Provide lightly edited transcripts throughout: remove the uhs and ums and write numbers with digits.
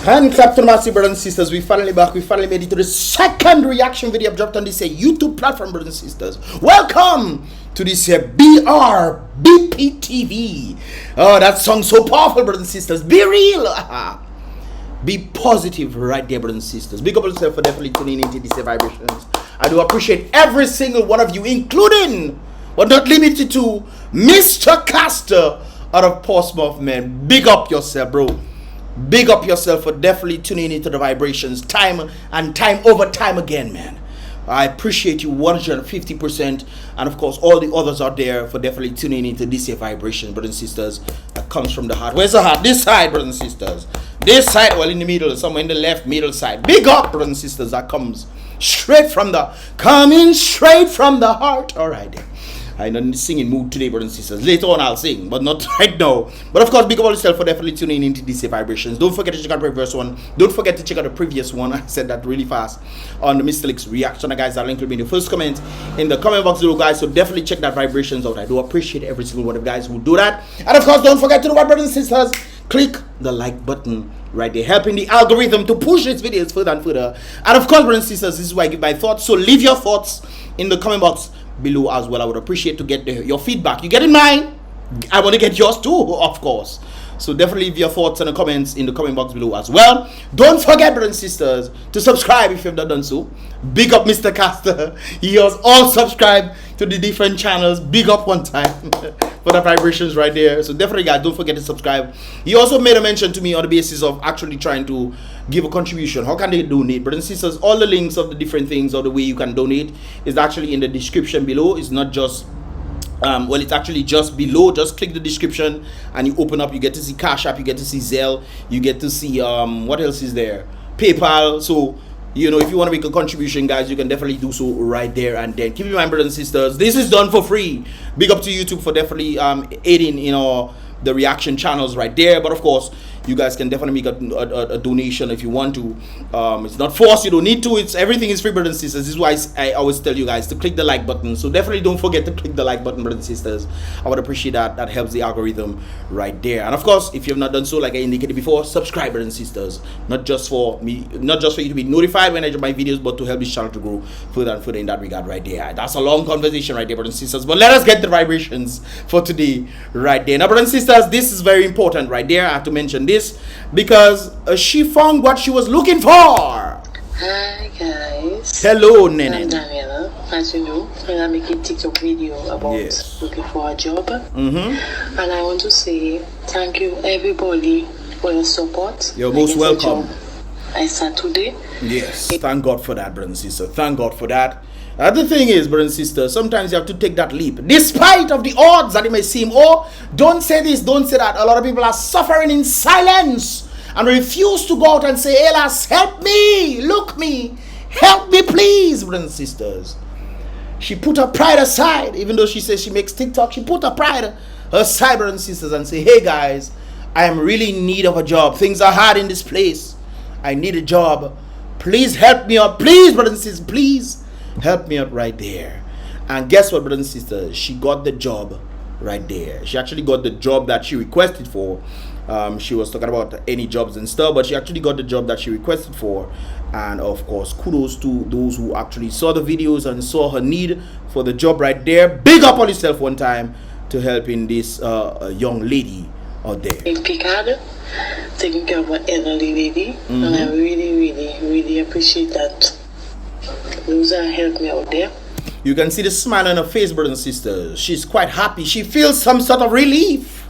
Hand clap to the massive brothers and sisters. We finally back. We finally made it to the second reaction video I've dropped on this YouTube platform, brothers and sisters. Welcome to this Brbptv. Oh, that song so powerful, brothers and sisters. Be real. Be positive right there, brothers and sisters. Big up yourself for definitely tuning into these vibrations. I do appreciate every single one of you, including, but not limited to, Mr. Caster out of Portsmouth, man. Big up yourself, bro. Big up yourself for definitely tuning into the vibrations time and time over time again, man. I appreciate you 150%, and of course all the others out there for definitely tuning into this here vibration, brothers and sisters, that comes from the heart. Where's the heart? This side, brothers and sisters. This side, well, in the middle, somewhere in the left middle side. Big up, brothers and sisters. That comes straight from the heart. All right, then. I'm in the singing mood today, brothers and sisters. Later on I'll sing, but not right now. But of course, big up all yourself for definitely tuning into these vibrations. Don't forget to check out the previous one. Don't forget to check out the previous one. I said that really fast on the Mr. Lick's reaction. Guys, that link will be in the first comment in the comment box below, guys. So definitely check that vibrations out. I do appreciate every single one of you guys who do that. And of course, don't forget to do what, brothers and sisters. Click the like button right there, helping the algorithm to push its videos further and further. And of course, brothers and sisters, this is where I give my thoughts. So leave your thoughts in the comment box below as well. I would appreciate to get your feedback. You get in mine, I want to get yours too, of course. So definitely leave your thoughts and the comments in the comment box below as well. Don't forget, brothers and sisters, to subscribe if you've not done so. Big up Mr. Caster. He has all subscribed to the different channels. Big up one time for the vibrations right there. So definitely, guys, don't forget to subscribe. He also made a mention to me on the basis of actually trying to give a contribution. How can they donate? Brothers and sisters, all the links of the different things or the way you can donate is actually in the description below. It's not just well, it's actually just below. Just click the description and you open up. You get to see Cash App, you get to see Zelle, you get to see what else is there, PayPal. So you know, if you want to make a contribution, guys, you can definitely do so right there. And then keep in mind, brothers and sisters, this is done for free. Big up to YouTube for definitely aiding, you know, the reaction channels right there. But of course, you guys can definitely make a donation if you want to. It's not forced, you don't need to. It's everything is free, brothers and sisters. This is why I always tell you guys to click the like button. So definitely don't forget to click the like button, brothers and sisters. I would appreciate that. That helps the algorithm right there. And of course, if you have not done so, like I indicated before, subscribe, brothers and sisters. Not just for me, not just for you to be notified when I drop my videos, but to help this channel to grow further and further in that regard right there. That's a long conversation right there, brothers and sisters. But let us get the vibrations for today right there. Now, brothers and sisters, this is very important right there. I have to mention this because she found what she was looking for. Hi guys. Hello, Nene. I'm Daniela. As you know, I'm making a TikTok video about looking for a job. And I want to say thank you everybody for your support. You're most welcome. I start today. Yes, thank God for that, brothers and sisters. Thank God for that. The thing is, brothers and sisters, sometimes you have to take that leap. Despite of the odds that it may seem, oh, don't say this, don't say that. A lot of people are suffering in silence and refuse to go out and say, Elas, help me, look me, help me please, brothers and sisters. She put her pride aside, even though she says she makes TikTok, she put her pride aside, brothers and sisters, and say, hey guys, I am really in need of a job. Things are hard in this place. I need a job. Please help me out. Please, brothers and sisters, please help me out right there. And guess what, brothers and sisters? She got the job right there. She actually got the job that she requested for. She was talking about any jobs and stuff, but she actually got the job that she requested for. And of course, kudos to those who actually saw the videos and saw her need for the job right there. Big up on yourself one time to helping this young lady out there. In Picard, taking care of an elderly lady, and I really appreciate that. Those are helping me out there. You can see the smile on her face, brothers and sisters. She's quite happy. She feels some sort of relief.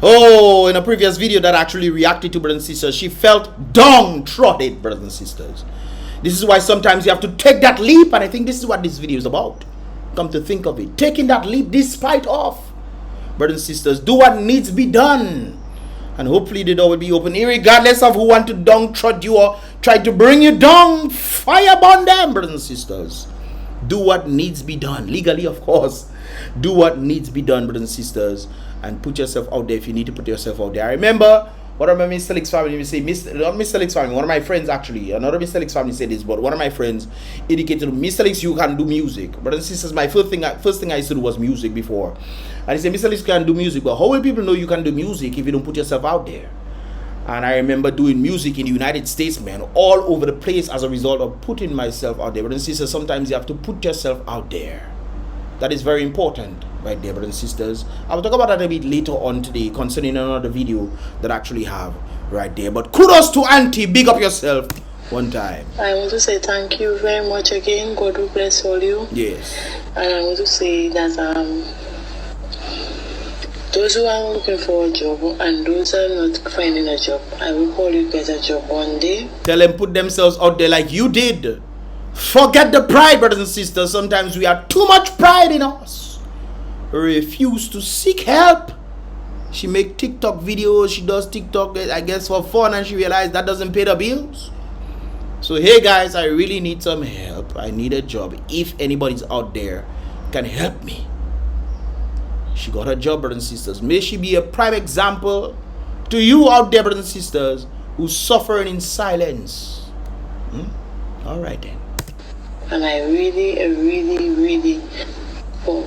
Oh, in a previous video that I actually reacted to, brothers and sisters, she felt downtrodden, brothers and sisters. This is why sometimes you have to take that leap, and I think this is what this video is about. Come to think of it, taking that leap despite of, brothers and sisters, do what needs to be done. And hopefully the door will be open, regardless of who want to downtrod you or try to bring you down. Fire upon them, brothers and sisters. Do what needs to be done. Legally, of course. Do what needs to be done, brothers and sisters. And put yourself out there if you need to put yourself out there. I remember One of my Mr. Lick's family, we say, not Mr. Lick's family, one of my friends actually, another Mr. Lick's family said this, but one of my friends indicated, Mr. Lick's, you can do music. Brothers and sisters, my first thing I used to do was music before. And he said, Mr. Lick's can do music, but how will people know you can do music if you don't put yourself out there? And I remember doing music in the United States, man, all over the place as a result of putting myself out there. Brothers and sisters, sometimes you have to put yourself out there. That is very important, right there, brothers and sisters. I will talk about that a bit later on today concerning another video that I actually have right there. But kudos to Auntie, big up yourself one time. I want to say thank you very much again. God will bless all you. Yes. And I want to say that those who are looking for a job and those who are not finding a job, I will call you get a job one day. Tell them put themselves out there like you did. Forget the pride, brothers and sisters. Sometimes we have too much pride in us. Refuse to seek help. She make TikTok videos. She does TikTok, I guess, for fun, and she realized that doesn't pay the bills. So, hey guys, I really need some help. I need a job. If anybody's out there can help me. She got a job, brothers and sisters. May she be a prime example to you out there, brothers and sisters, who's suffering in silence. All right then. And I really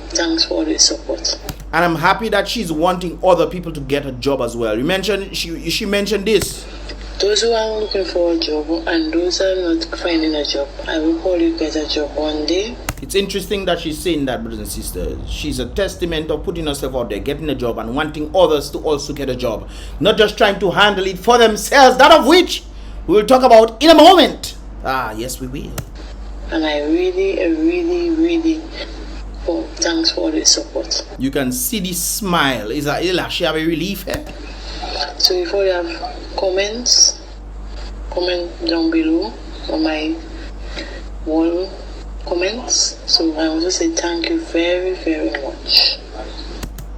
thanks for all the support. And I'm happy that she's wanting other people to get a job as well. You mentioned she mentioned this. Those who are looking for a job and those who are not finding a job, I will call you get a job one day. It's interesting that she's saying that, brothers and sisters. She's a testament of putting herself out there, getting a job, and wanting others to also get a job. Not just trying to handle it for themselves, that of which we will talk about in a moment. Ah, yes, we will. And I really thanks for the support. You can see the smile. She have a relief here. So if you have comments, comment down below on my wall comments. So I want to say thank you very much.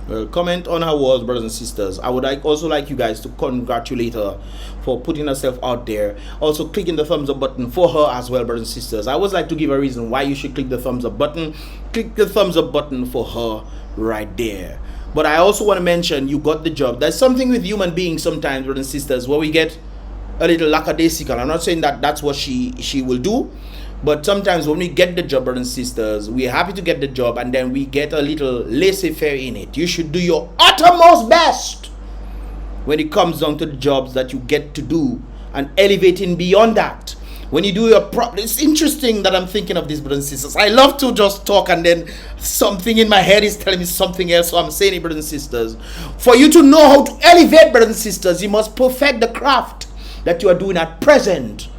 Well, comment on her walls, brothers and sisters. I would also like you guys to congratulate her for putting herself out there. Also clicking the thumbs up button for her as well, brothers and sisters. I always like to give a reason why you should click the thumbs up button. Click the thumbs up button for her right there. But I also want to mention, you got the job. There's something with human beings sometimes, brothers and sisters, where we get a little lackadaisical. I'm not saying that that's what she will do. But sometimes when we get the job, brothers and sisters, we're happy to get the job, and then we get a little laissez-faire in it. You should do your uttermost best when it comes down to the jobs that you get to do, and elevating beyond that. When you do your it's interesting that I'm thinking of this, brothers and sisters. I love to just talk and then something in my head is telling me something else, so I'm saying it, brothers and sisters. For you to know how to elevate, brothers and sisters, you must perfect the craft that you are doing at present.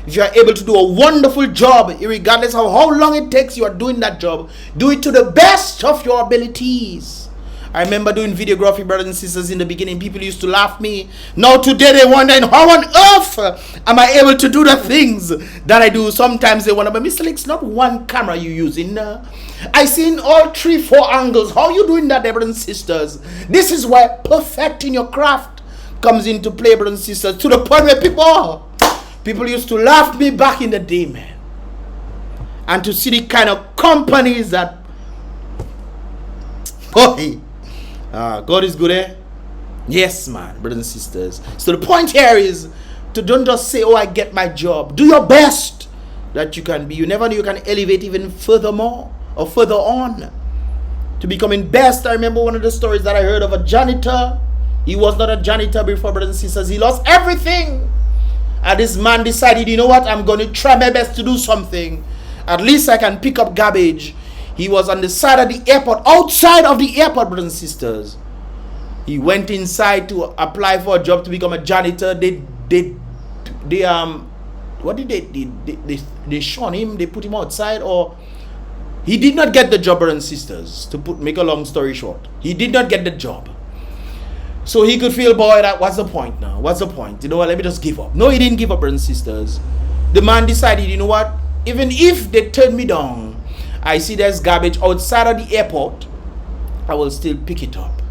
If you are able to do a wonderful job, regardless of how long it takes you are doing that job, do it to the best of your abilities. I remember doing videography, brothers and sisters, in the beginning. People used to laugh at me. Now today they're wondering, how on earth am I able to do the things that I do? Sometimes they wonder, but Mr. Lick's not one camera you using. I see in all 3-4 angles. How are you doing that, brothers and sisters? This is why perfecting your craft comes into play, brothers and sisters, to the point where people used to laugh at me back in the day, man. And to see the kind of companies that, boy, God is good, eh? Yes, man, brothers and sisters. So the point here is to don't just say, oh, I get my job. Do your best that you can be. You never know, you can elevate even furthermore or further on to becoming best. I remember one of the stories that I heard of a janitor. He was not a janitor before, brothers and sisters. He lost everything. And this man decided, you know what, I'm going to try my best to do something. At least I can pick up garbage. He was on the side of the airport, outside of the airport, brothers and sisters. He went inside to apply for a job to become a janitor. What did they do? They shun him, they put him outside, or he did not get the job, brothers and sisters. Make a long story short, he did not get the job. So he could feel, boy, what's the point now? What's the point? You know what, let me just give up. No, he didn't give up, brothers and sisters. The man decided, you know what, even if they turn me down, I see there's garbage outside of the airport, I will still pick it up.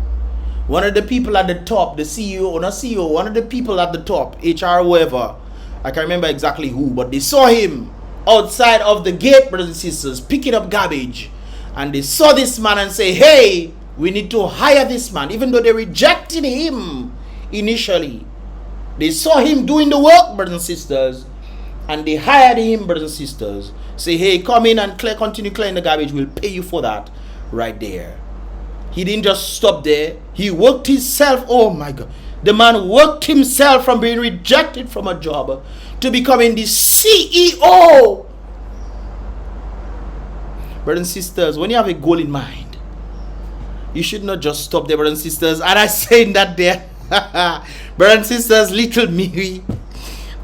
One of the people at the top, the CEO, or not CEO, one of the people at the top, HR, whoever, I can't remember exactly who, but they saw him outside of the gate, brothers and sisters, picking up garbage. And they saw this man and say, hey, we need to hire this man. Even though they rejected him initially, They saw him doing the work, brothers and sisters, and they hired him, brothers and sisters. Say, hey, come in and continue clearing the garbage. We'll pay you for that right there. He didn't just stop there. He worked himself. Oh my God. The man worked himself from being rejected from a job to becoming the CEO. Brothers and sisters, when you have a goal in mind, you should not just stop there, brothers and sisters. And I saying that there. Brothers and sisters, little Mary,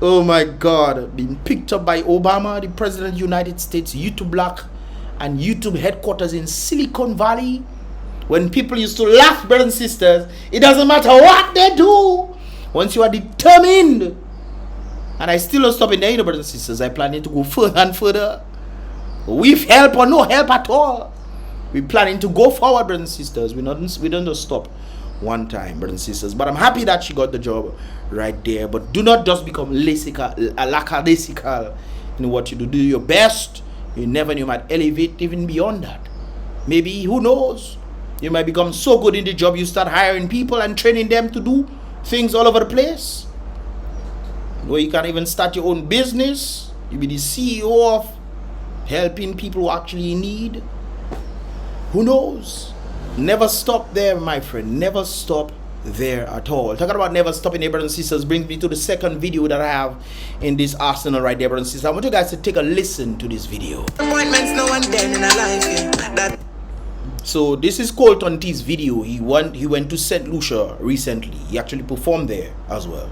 oh my God, being picked up by Obama, the President of the United States, YouTube block and YouTube headquarters in Silicon Valley. When people used to laugh, brothers and sisters, it doesn't matter what they do. Once you are determined, and I still don't stop in there, brothers and sisters, I planning to go further and further. With help or no help at all, we're planning to go forward, brothers and sisters. We don't just stop one time, brothers and sisters. But I'm happy that she got the job right there. But do not just become lackadaisical in what you do. Do your best. You never know, you might elevate even beyond that. Maybe, who knows, you might become so good in the job you start hiring people and training them to do things all over the place. Or you can even start your own business. You be the CEO of helping people who actually in need. Who knows? Never stop there, my friend. Never stop there at all. Talking about never stopping there, brothers and sisters, brings me to the second video that I have in this arsenal right there, brothers and sisters. I want you guys to take a listen to this video. So this is Colton T's video. He went to St. Lucia recently. He actually performed there as well.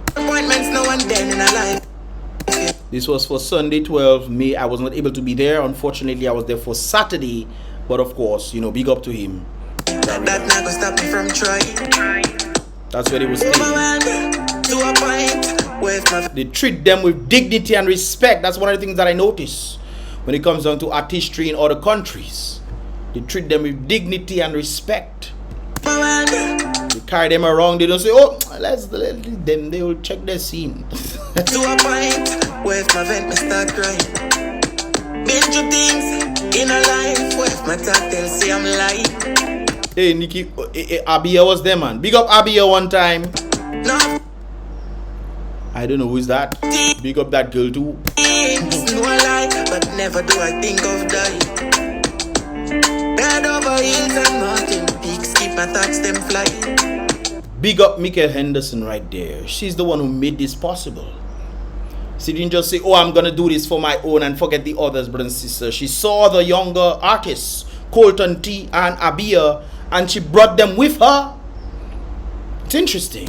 This was for Sunday 12 May. I was not able to be there. Unfortunately, I was there for Saturday. But of course, you know, big up to him. That never stop me from trying. That's what he was saying. They treat them with dignity and respect. That's one of the things that I notice when it comes down to artistry in other countries. They treat them with dignity and respect. They carry them around. They don't say, oh, let's let them. They will check their scene. To a point where my vent me start crying. Been through things in a life where my talk tell say I'm lying. Hey Nikki, Abia was there, man. Big up Abia one time. No. I don't know who is that. Big up that girl too. No lie, but never do I think of dying. Bed over hills and mountain peaks keep my thoughts them flying. Big up Michael Henderson right there. She's the one who made this possible. She didn't just say, oh, I'm going to do this for my own and forget the others, brothers and sisters. She saw the younger artists, Colton T and Abia, and she brought them with her. It's interesting.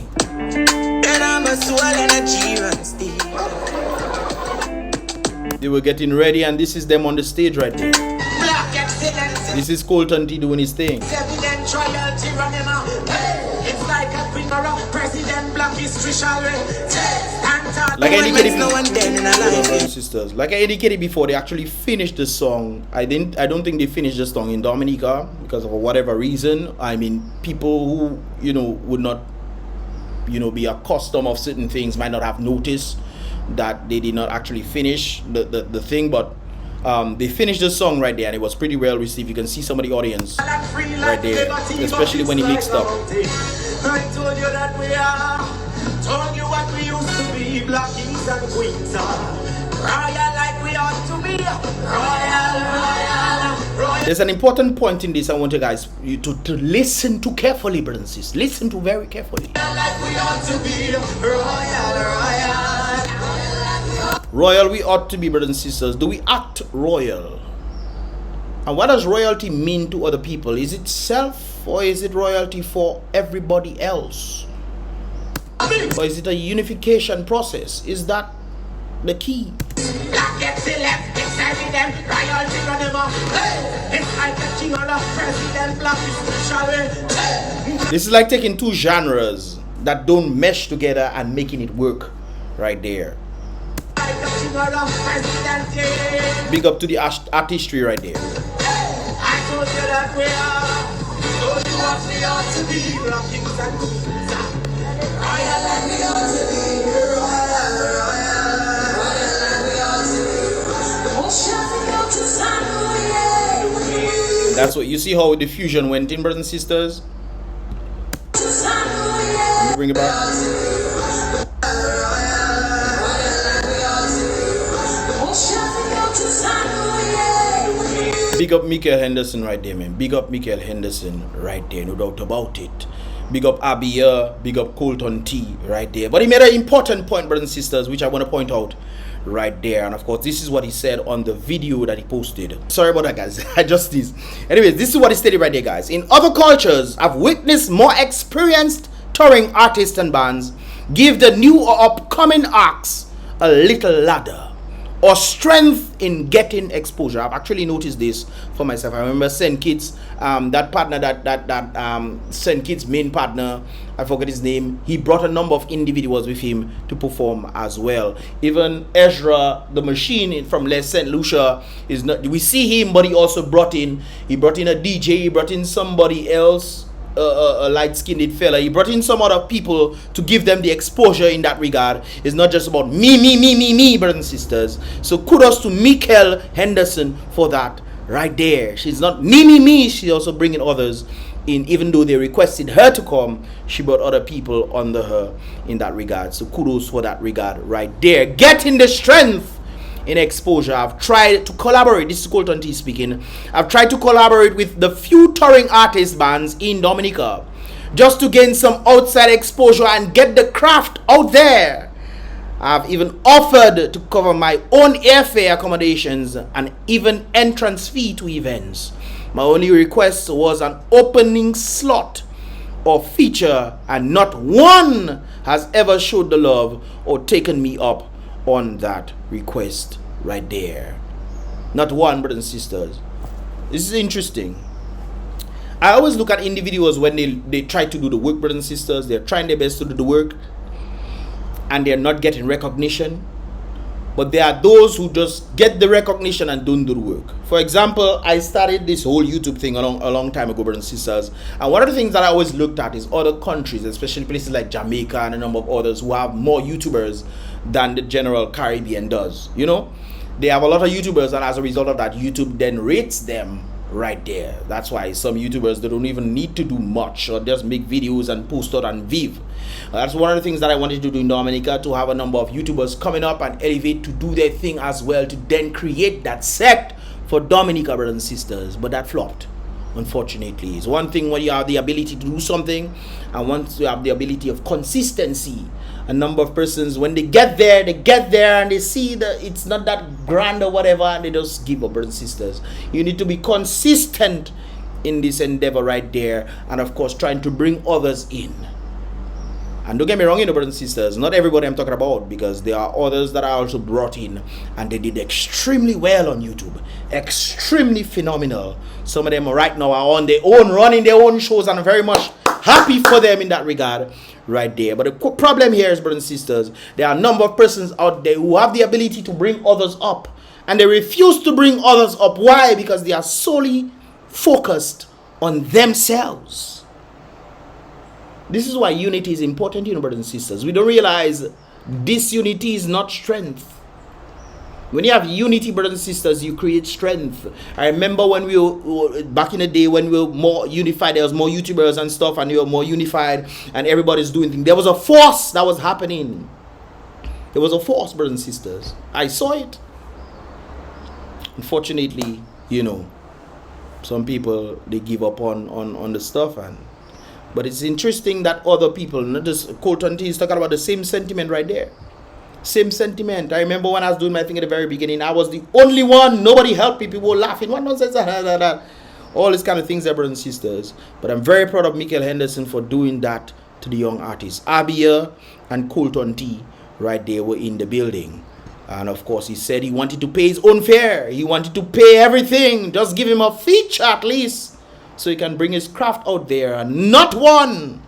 They were getting ready, and this is them on the stage right there. This is Colton T doing his thing. Like I indicated, sisters, like I indicated before, they actually finished the song. I don't think they finished the song in Dominica because of whatever reason. I mean, people who, you know, would not, you know, be accustomed of certain things might not have noticed that they did not actually finish the thing, but they finished the song right there, and it was pretty well received. You can see some of the audience right there, especially when he mixed up. I told you that we are, told you what we used to be, black kings and queens are, royal like we ought to be, royal. There's an important point in this I want you guys to listen to carefully, brothers and sisters. Listen to very carefully. Like we ought to be, royal we ought to be, brothers and sisters. Do we act royal? And what does royalty mean to other people? Is it self? Or is it royalty for everybody else? Or is it a unification process? Is that the key? This is like taking two genres that don't mesh together and making it work right there. Big up to the artistry right there. I told you that we are. That's what you see how the fusion went in, brothers and sisters. Let me bring it back. Big up Michael Henderson right there, man. Big up Michael Henderson right there, no doubt about it. Big up Abia, big up Colton T right there. But he made an important point, brothers and sisters, which I want to point out right there. And of course, this is what he said on the video that he posted. Sorry about that, guys. I just this. Anyways, this is what he stated right there, guys. In other cultures, I've witnessed more experienced touring artists and bands give the new or upcoming acts a little ladder or strength in getting exposure. I've actually noticed this for myself. I remember St. Kitts, that partner, that St. Kitts main partner, I forget his name, he brought a number of individuals with him to perform as well. Even Ezra the Machine from Les St. Lucia is not, we see him, but he also brought in a DJ, he brought in somebody else, a light-skinned fella. He brought in some other people to give them the exposure in that regard. It's not just about me, brothers and sisters. So kudos to Michael Henderson for that right there. She's not me. She's also bringing others in. Even though they requested her to come, she brought other people under her in that regard. So kudos for that regard right there. Getting the strength in exposure. I've tried to collaborate, this is Colton T speaking, I've tried to collaborate with the few touring artist bands in Dominica just to gain some outside exposure and get the craft out there. I've even offered to cover my own airfare accommodations and even entrance fee to events. My only request was an opening slot or feature, and not one has ever showed the love or taken me up on that request right there. Not one, brothers and sisters. This is interesting. I always look at individuals when they try to do the work, brothers and sisters. They're trying their best to do the work and they're not getting recognition. But there are those who just get the recognition and don't do the work. For example, I started this whole YouTube thing a long time ago, brothers and sisters. And one of the things that I always looked at is other countries, especially places like Jamaica and a number of others who have more YouTubers than the general Caribbean does. You know, they have a lot of YouTubers, and as a result of that, YouTube then rates them right there. That's why some YouTubers, they don't even need to do much or just make videos and post out on Viv. That's one of the things that I wanted to do in Dominica, to have a number of YouTubers coming up and elevate to do their thing as well, to then create that sect for Dominica, brothers and sisters. But that flopped, unfortunately. It's one thing when you have the ability to do something, and once you have the ability of consistency. A number of persons, when they get there and they see that it's not that grand or whatever, and they just give up, brothers and sisters. You need to be consistent in this endeavor right there, and of course trying to bring others in. And don't get me wrong, you know, brothers and sisters, not everybody I'm talking about, because there are others that I also brought in and they did extremely well on YouTube, extremely phenomenal. Some of them right now are on their own, running their own shows, and I'm very much happy for them in that regard right there. But the problem here is, brothers and sisters, there are a number of persons out there who have the ability to bring others up, and they refuse to bring others up. Why? Because they are solely focused on themselves. This is why unity is important, you know, brothers and sisters. We don't realize disunity is not strength. When you have unity, brothers and sisters, you create strength. I remember when we were back in the day, when we were more unified, there was more YouTubers and stuff, and we were more unified, and everybody's doing things. There was a force that was happening. There was a force, brothers and sisters. I saw it. Unfortunately, you know, some people, they give up on the stuff, but it's interesting that other people, not just Colton T, is talking about the same sentiment right there. Same sentiment. I remember when I was doing my thing at the very beginning, I was the only one. Nobody helped me. People were laughing. What nonsense? All these kind of things, brothers and sisters. But I'm very proud of Michael Henderson for doing that to the young artists. Abia and Colton T right there were in the building. And of course, he said he wanted to pay his own fare. He wanted to pay everything. Just give him a feature at least, so he can bring his craft out there. And not one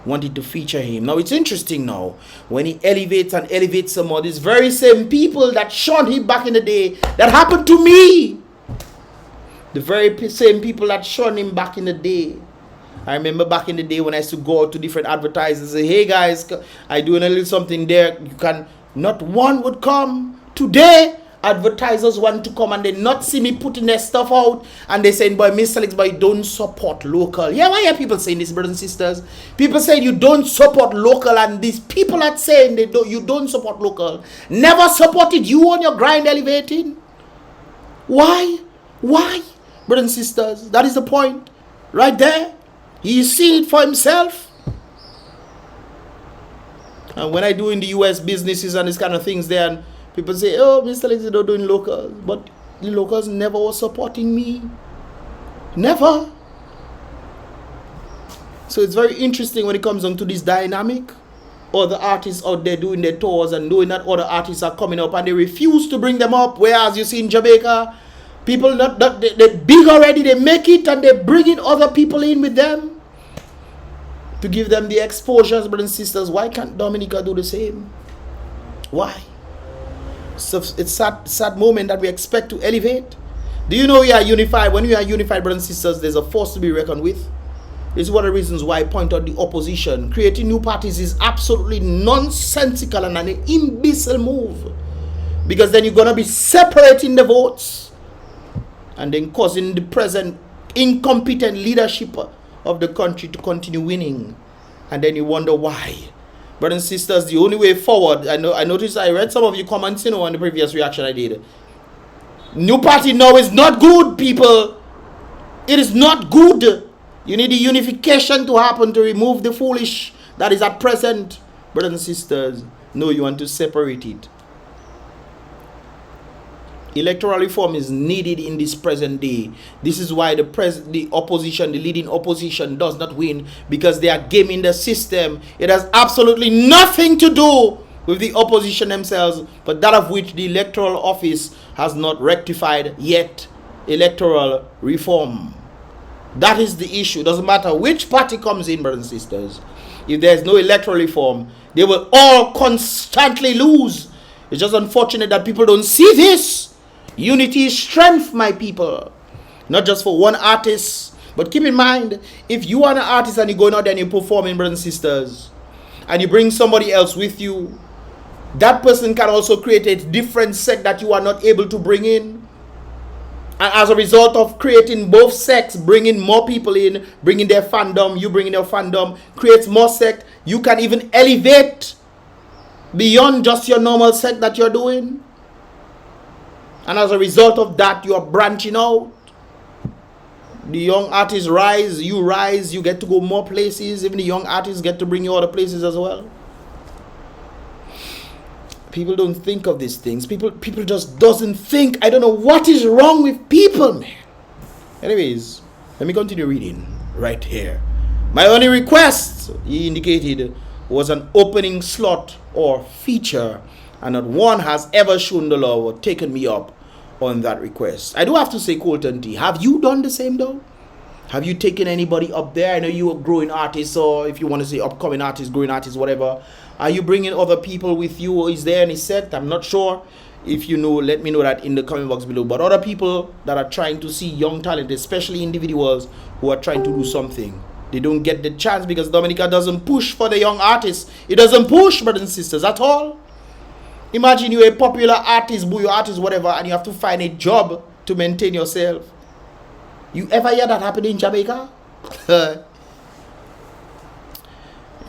wanted to feature him. Now it's interesting now, when he elevates some more, these very same people that shone him back in the day, that happened to me. The very same people that shone him back in the day. I remember back in the day when I used to go out to different advertisers and say, hey guys, I doing a little something there. You can, not one would come. Today, advertisers want to come and they not see me putting their stuff out, and they saying, boy, Mr. Alex, boy, don't support local. Yeah, why are people saying this, brothers and sisters? People saying you don't support local, and these people are saying you don't support local never supported you on your grind elevating. Why? brothers and sisters. That is the point. Right there. He see it for himself. And when I do in the US businesses and these kind of things there, and people say, oh, Mr. Lex, you're doing locals. But the locals never was supporting me. Never. So it's very interesting when it comes on to this dynamic. Other artists out there doing their tours and knowing that other artists are coming up and they refuse to bring them up. Whereas you see in Jamaica, people they're big already, they make it and they're bringing other people in with them to give them the exposures, brothers and sisters. Why can't Dominica do the same? Why? So it's sad moment that we expect to elevate. Do you know we are unified? When we are unified, brothers and sisters, there's a force to be reckoned with. This is one of the reasons why I point out the opposition. Creating new parties is absolutely nonsensical and an imbecile move. Because then you're going to be separating the votes and then causing the present incompetent leadership of the country to continue winning. And then you wonder why. Brothers and sisters, the only way forward, I noticed I read some of your comments, on the previous reaction I did. New party now is not good, people. It is not good. You need the unification to happen to remove the foolish that is at present. Brothers and sisters, no, you want to separate it. Electoral reform is needed in this present day. This is why the opposition, the leading opposition does not win, because they are gaming the system. It has absolutely nothing to do with the opposition themselves, but that of which the electoral office has not rectified yet. Electoral reform. That is the issue. Doesn't matter which party comes in, brothers and sisters. If there is no electoral reform, they will all constantly lose. It's just unfortunate that people don't see this. Unity is strength, my people. Not just for one artist. But keep in mind, if you are an artist and you're going out there and you're performing, brothers and sisters, and you bring somebody else with you, that person can also create a different sect that you are not able to bring in. And as a result of creating both sects, bringing more people in, bringing their fandom, you bringing your fandom, creates more sect. You can even elevate beyond just your normal sect that you're doing. And as a result of that, you are branching out. The young artists rise, you get to go more places. Even the young artists get to bring you other places as well. People don't think of these things. People just doesn't think. I don't know what is wrong with people, man. Anyways, let me continue reading right here. My only request, he indicated, was an opening slot or feature, and not one has ever shown the love or taken me up on that request. I do have to say, Colton T, have you done the same though? Have you taken anybody up there? I know you are growing artists, or if you want to say upcoming artists, growing artists, whatever. Are you bringing other people with you? Or is there any sect? I'm not sure. If you know, let me know that in the comment box below. But other people that are trying to see young talent, especially individuals who are trying to do something, they don't get the chance because Dominica doesn't push for the young artists. It doesn't push, brothers and sisters, at all. Imagine you're a popular artist, buoy artist, whatever, and you have to find a job to maintain yourself. You ever hear that happen in Jamaica?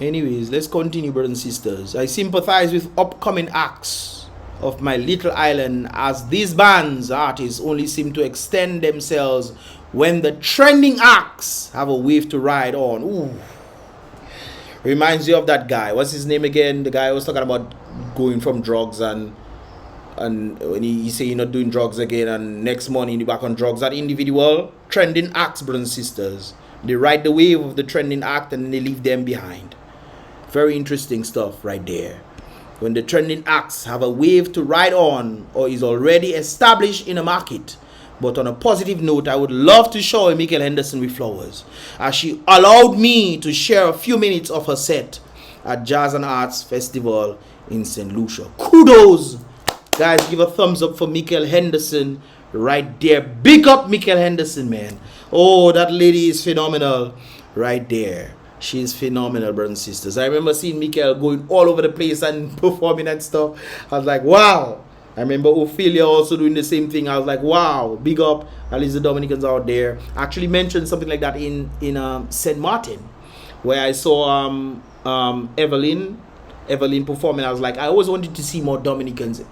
Anyways, let's continue, brothers and sisters. I sympathize with upcoming acts of my little island, as these bands, artists, only seem to extend themselves when the trending acts have a wave to ride on. Ooh. Reminds you of that guy. What's his name again? The guy was talking about going from drugs and when he say you're not doing drugs again, and next morning you're back on drugs. That individual trending acts, brothers and sisters. They ride the wave of the trending act and they leave them behind. Very interesting stuff right there. When the trending acts have a wave to ride on or is already established in a market. But on a positive note, I would love to show Michael Henderson with flowers, as she allowed me to share a few minutes of her set at Jazz and Arts Festival in St. Lucia. Kudos! Guys, give a thumbs up for Michael Henderson right there. Big up Michael Henderson, man. Oh, that lady is phenomenal right there. She is phenomenal, brothers and sisters. I remember seeing Michael going all over the place and performing and stuff. I was like, wow. I remember Ophelia also doing the same thing. I was like, wow, big up. At least the Dominicans out there. I actually mentioned something like that in St. Martin, where I saw Evelyn performing. I was like, I always wanted to see more Dominicans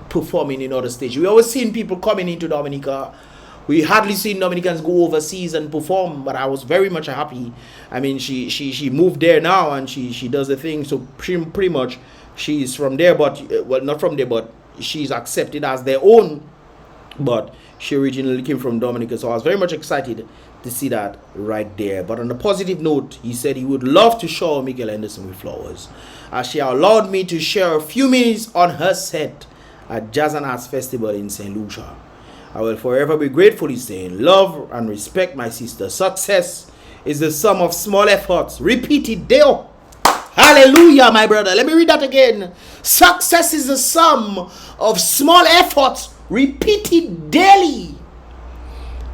performing in other stages. We always seen people coming into Dominica We hardly seen Dominicans go overseas and perform, but I was very much happy. I mean, she moved there now, and she does the thing. So pretty much she's from there, but well, not from there, but she's accepted as their own. But she originally came from Dominica, so I was very much excited to see that right there. But on a positive note, he said he would love to shower Michael Henderson with flowers, as she allowed me to share a few minutes on her set at Jazz and Arts Festival in St. Lucia. I will forever be grateful, he's saying. Love and respect, my sister. Success is the sum of small efforts repeated daily. Hallelujah, my brother. Let me read that again. Success is the sum of small efforts repeated daily,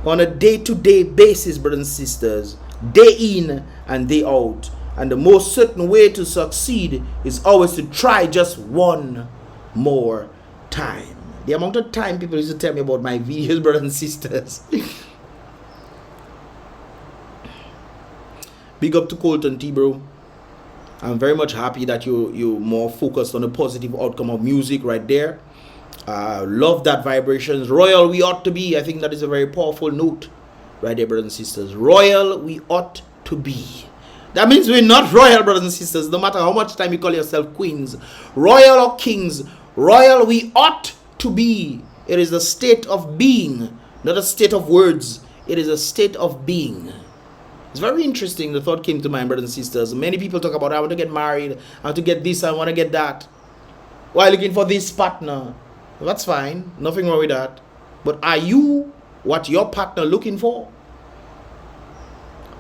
on a day-to-day basis, brothers and sisters, day in and day out. And the most certain way to succeed is always to try just one more time. The amount of time people used to tell me about my videos, brothers and sisters. Big up to Colton T, bro. I'm very much happy that you're more focused on the positive outcome of music right there. Love that vibrations. Royal we ought to be. I think that is a very powerful note right there, brothers and sisters. Royal we ought to be. That means we're not royal, brothers and sisters, no matter how much time you call yourself queens, royal or kings. Royal we ought to be. It is a state of being, not a state of words. It is a state of being. It's very interesting. The thought came to mind, brothers and sisters. Many people talk about, I want to get married, I want to get this, I want to get that, while looking for this partner. That's fine, nothing wrong with that. But are you what your partner looking for?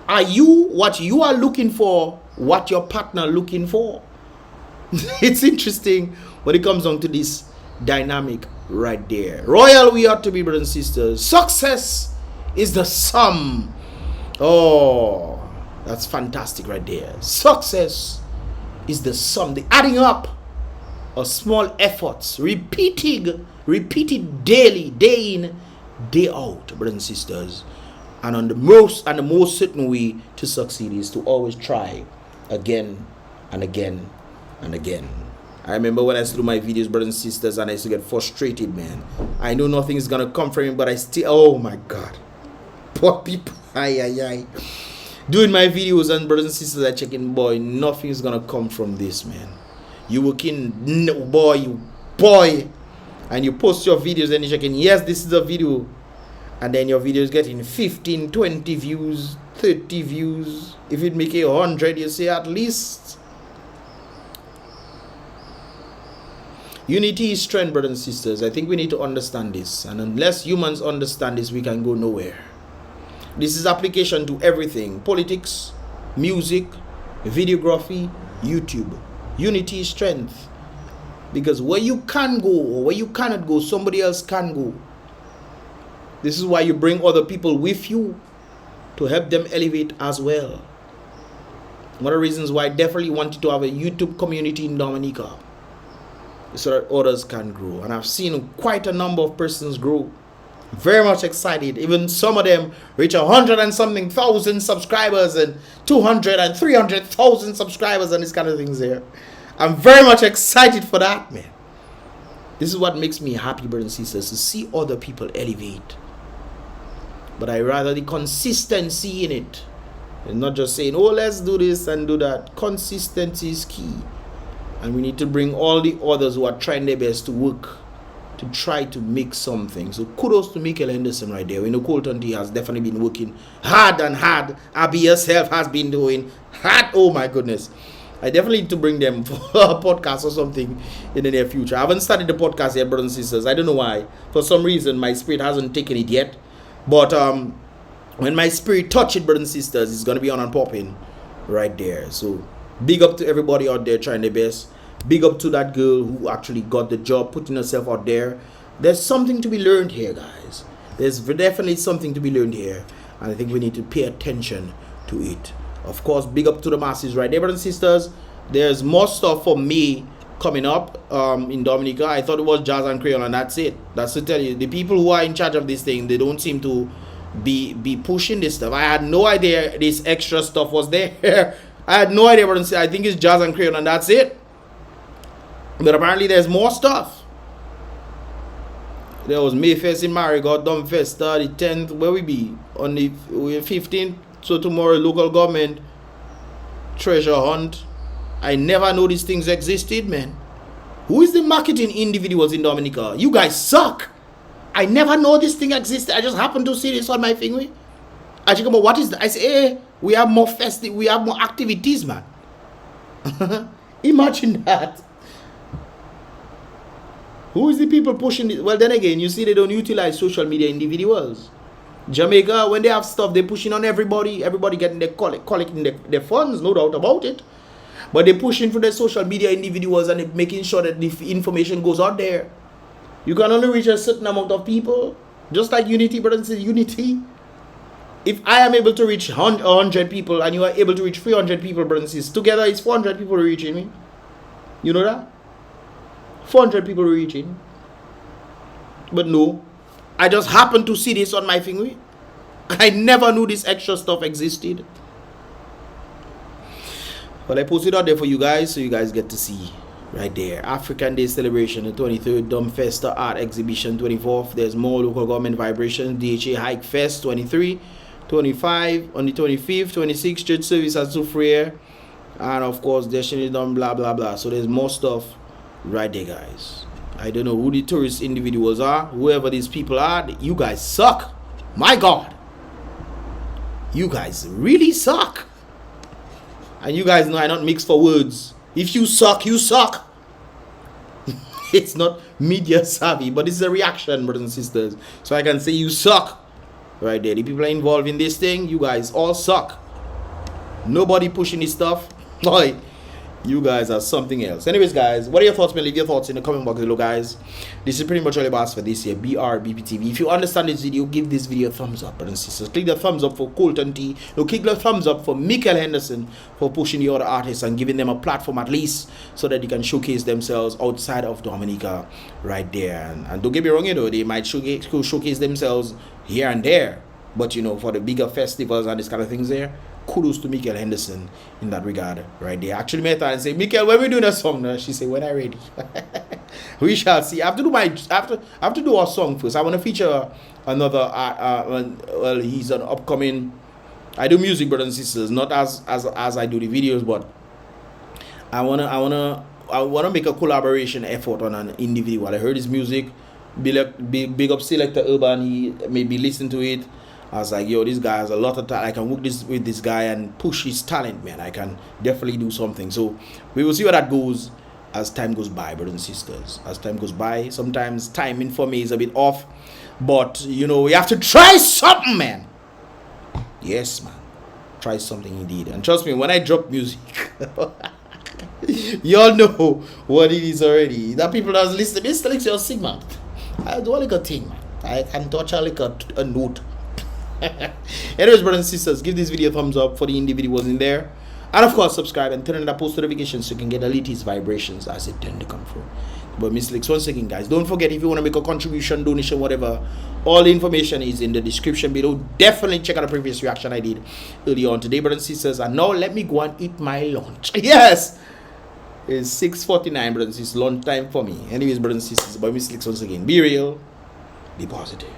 Are you what you are looking for, what your partner looking for? It's interesting when it comes down to this dynamic right there. Royal we ought to be, brothers and sisters. Success is the sum. Oh, that's fantastic right there. Success is the sum, the adding up of small efforts, repeated daily, day in, day out, brothers and sisters. And the most certain way to succeed is to always try again and again and again. I remember when I used to do my videos, brothers and sisters, and I used to get frustrated, man. I know nothing is gonna come from it, but I still, oh my God, poor people, doing my videos, and brothers and sisters are checking, boy, nothing is gonna come from this, man. You working, no, boy, and you post your videos and you're checking, yes, this is a video, and then your video is getting 15, 20 views, 30 views. If it make 100, you say at least. Unity is strength, brothers and sisters. I think we need to understand this, and unless humans understand this, we can go nowhere. This is application to everything: politics, music, videography, YouTube. Unity is strength, because where you can go or where you cannot go, somebody else can go. This is why you bring other people with you to help them elevate as well. One of the reasons why I definitely wanted to have a YouTube community in Dominica, so that others can grow. And I've seen quite a number of persons grow. Very much excited. Even some of them reach 100 and something thousand subscribers, and 200 and 300,000 subscribers, and these kind of things there. I'm very much excited for that, man. This is what makes me happy, brothers and sisters, to see other people elevate. But I rather the consistency in it, and not just saying, oh, let's do this and do that. Consistency is key. And we need to bring all the others who are trying their best to work to try to make something. So kudos to Michael Henderson right there. We know Colton T has definitely been working hard and hard. Abby herself has been doing hard. Oh my goodness. I definitely need to bring them for a podcast or something in the near future. I haven't started the podcast yet, brothers and sisters. I don't know why. For some reason, my spirit hasn't taken it yet. But when my spirit touch it, brothers and sisters, it's going to be on and popping right there. So big up to everybody out there trying their best. Big up to that girl who actually got the job, putting herself out there. There's something to be learned here, guys. There's definitely something to be learned here. And I think we need to pay attention to it. Of course, big up to the masses right there, brothers and sisters. There's more stuff for me coming up in Dominica. I thought it was Jazz and Creole, and that's it. That's to tell you, the people who are in charge of this thing, they don't seem to be pushing this stuff. I had no idea this extra stuff was there. I had no idea, brothers and sisters. I think it's Jazz and Creole, and that's it. But apparently there's more stuff. There was Mayfest in Marigot, Dumbfest, the 10th, where we be? On the 15th, so tomorrow, local government, treasure hunt. I never know these things existed, man. Who is the marketing individuals in Dominica? You guys suck. I never know this thing existed. I just happened to see this on my finger. I think about what is that? I say, hey, we have more we have more activities, man. Imagine that. Who is the people pushing it? Well, then again, you see they don't utilize social media individuals. Jamaica, when they have stuff, they're pushing on everybody. Everybody getting their collecting their funds, no doubt about it. But they're pushing for the social media individuals and they're making sure that the information goes out there. You can only reach a certain amount of people. Just like Unity, brothers and Unity. If I am able to reach 100 people and you are able to reach 300 people, brothers and sisters, together it's 400 people reaching me. You know that? 400 people reaching. But no, I just happened to see this on my finger. I never knew this extra stuff existed. But I posted out there for you guys, so you guys get to see right there. African Day celebration, the 23rd, Dumbfesta Art Exhibition, 24th. There's more local government vibrations. DHA Hike Fest, 23, 25, on the 25th, 26th, church service at Soufriere. And of course, Destiny Done, blah, blah, blah. So there's more stuff right there, guys. I don't know who the tourist individuals are. Whoever these people are, you guys suck. My God. You guys really suck. And you guys know I not mix for words. If you suck, you suck. It's not media savvy, but it's a reaction, brothers and sisters. So I can say you suck. Right there. The people are involved in this thing, you guys all suck. Nobody pushing this stuff. Boy, you guys are something else. Anyways, guys, what are your thoughts? Leave your thoughts in the comment box below, guys. This is pretty much all about for this year. Brbptv. If you understand this video, give this video a thumbs up, brothers and sisters. Click the thumbs up for Colton T. No, click the thumbs up for Michael Henderson for pushing the other artists and giving them a platform at least so that they can showcase themselves outside of Dominica right there. And don't get me wrong, you know, they might showcase themselves here and there. But, you know, for the bigger festivals and this kind of things there, kudos to Michael Henderson in that regard right there. Actually met her and say, Michael, when we doing a song now? She said, when I ready. We shall see. I have to do our song first. I want to feature another well, he's an upcoming. I do music, brothers and sisters, not as I do the videos, but I wanna make a collaboration effort on an individual. I heard his music, big up Selector Urban, he maybe listen to it. I was like, yo, this guy has a lot of talent. I can work with this guy and push his talent, man. I can definitely do something. So we will see where that goes as time goes by, brothers and sisters. As time goes by, sometimes timing for me is a bit off. But, you know, we have to try something, man. Yes, man. Try something indeed. And trust me, when I drop music, y'all know what it is already. That people that's listening, Mr. Alex, you'll sing, man. I do a little thing, man. I can touch a little a note. Anyways, brothers and sisters, give this video a thumbs up for the individuals in there, and of course subscribe and turn on the post notifications so you can get the latest vibrations as it tend to come through. But Miss Lex, once again, guys, don't forget, if you want to make a contribution, donation, whatever, all the information is in the description below. Definitely check out the previous reaction I did earlier on today, brothers and sisters. And now let me go and eat my lunch. Yes, it's 6:49, brothers and sisters. Lunch time for me. Anyways, brothers and sisters, but Miss Lex, once again, be real, be positive.